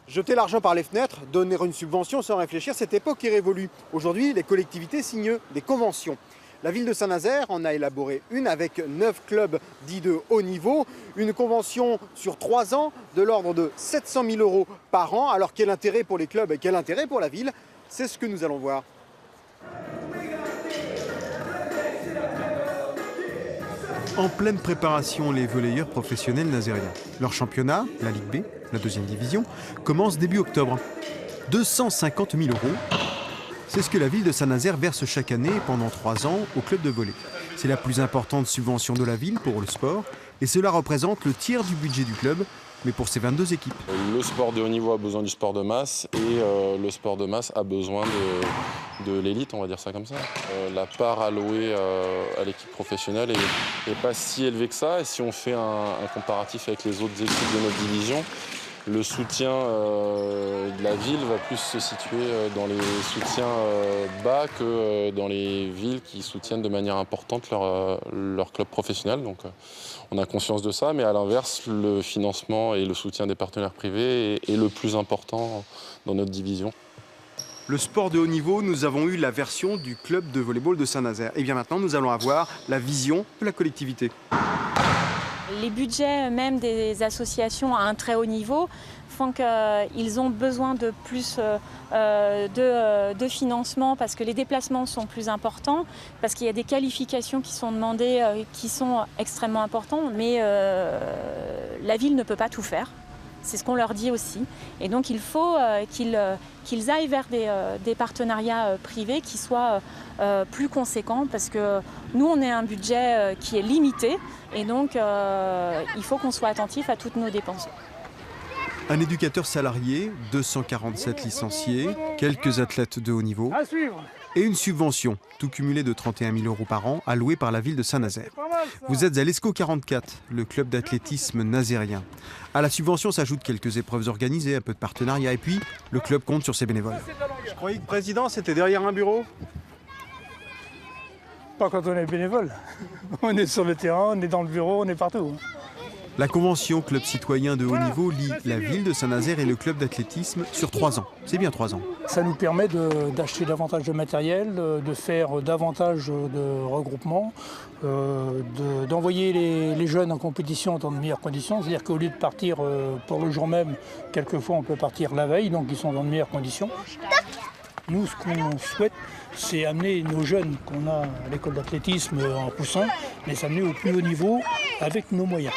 Jeter l'argent par les fenêtres, donner une subvention sans réfléchir, cette époque est révolue. Aujourd'hui, les collectivités signent des conventions. La ville de Saint-Nazaire en a élaboré une avec 9 clubs dits de haut niveau. Une convention sur 3 ans de l'ordre de 700 000 € par an. Alors quel intérêt pour les clubs et quel intérêt pour la ville? C'est ce que nous allons voir. En pleine préparation, les volleyeurs professionnels nazériens. Leur championnat, la Ligue B, la 2e division, commence début octobre. 250 000 €, c'est ce que la ville de Saint-Nazaire verse chaque année pendant 3 ans au club de volley. C'est la plus importante subvention de la ville pour le sport et cela représente le tiers du budget du club, mais pour ses 22 équipes. Le sport de haut niveau a besoin du sport de masse et le sport de masse a besoin de l'élite, on va dire ça comme ça. La part allouée à l'équipe professionnelle est pas si élevée que ça. Et si on fait un comparatif avec les autres équipes de notre division, le soutien de la ville va plus se situer dans les soutiens bas que dans les villes qui soutiennent de manière importante leur club professionnel. Donc on a conscience de ça, mais à l'inverse, le financement et le soutien des partenaires privés est le plus important dans notre division. Le sport de haut niveau, nous avons eu la version du club de volleyball de Saint-Nazaire. Et bien maintenant, nous allons avoir la vision de la collectivité. Les budgets même des associations à un très haut niveau font qu'ils ont besoin de plus de financement parce que les déplacements sont plus importants, parce qu'il y a des qualifications qui sont demandées qui sont extrêmement importantes, mais la ville ne peut pas tout faire. C'est ce qu'on leur dit aussi. Et donc il faut qu'ils aillent vers des partenariats privés qui soient plus conséquents parce que nous, on a un budget qui est limité et donc il faut qu'on soit attentif à toutes nos dépenses. Un éducateur salarié, 247 licenciés, quelques athlètes de haut niveau et une subvention, tout cumulé de 31 000 € par an, allouée par la ville de Saint-Nazaire. Vous êtes à l'ESCO 44, le club d'athlétisme nazérien. À la subvention s'ajoutent quelques épreuves organisées, un peu de partenariat et puis le club compte sur ses bénévoles. Je croyais que président, c'était derrière un bureau. Pas quand on est bénévole. On est sur le terrain, on est dans le bureau, on est partout. La convention club citoyen de haut niveau lie la ville de Saint-Nazaire et le club d'athlétisme sur 3 ans. C'est bien 3 ans. Ça nous permet d'acheter davantage de matériel, de faire davantage de regroupements, d'envoyer les jeunes en compétition dans de meilleures conditions. C'est-à-dire qu'au lieu de partir pour le jour même, quelquefois on peut partir la veille, donc ils sont dans de meilleures conditions. Nous, ce qu'on souhaite, c'est amener nos jeunes qu'on a à l'école d'athlétisme en poussin, les amener au plus haut niveau avec nos moyens.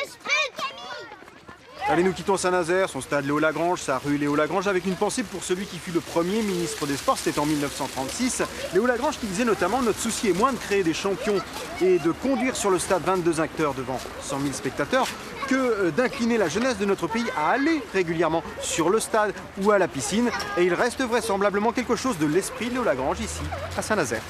Allez, nous quittons Saint-Nazaire, son stade Léo Lagrange, sa rue Léo Lagrange, avec une pensée pour celui qui fut le premier ministre des Sports, c'était en 1936. Léo Lagrange qui disait notamment « Notre souci est moins de créer des champions et de conduire sur le stade 22 acteurs devant 100 000 spectateurs que d'incliner la jeunesse de notre pays à aller régulièrement sur le stade ou à la piscine. » Et il reste vraisemblablement quelque chose de l'esprit de Léo Lagrange ici, à Saint-Nazaire.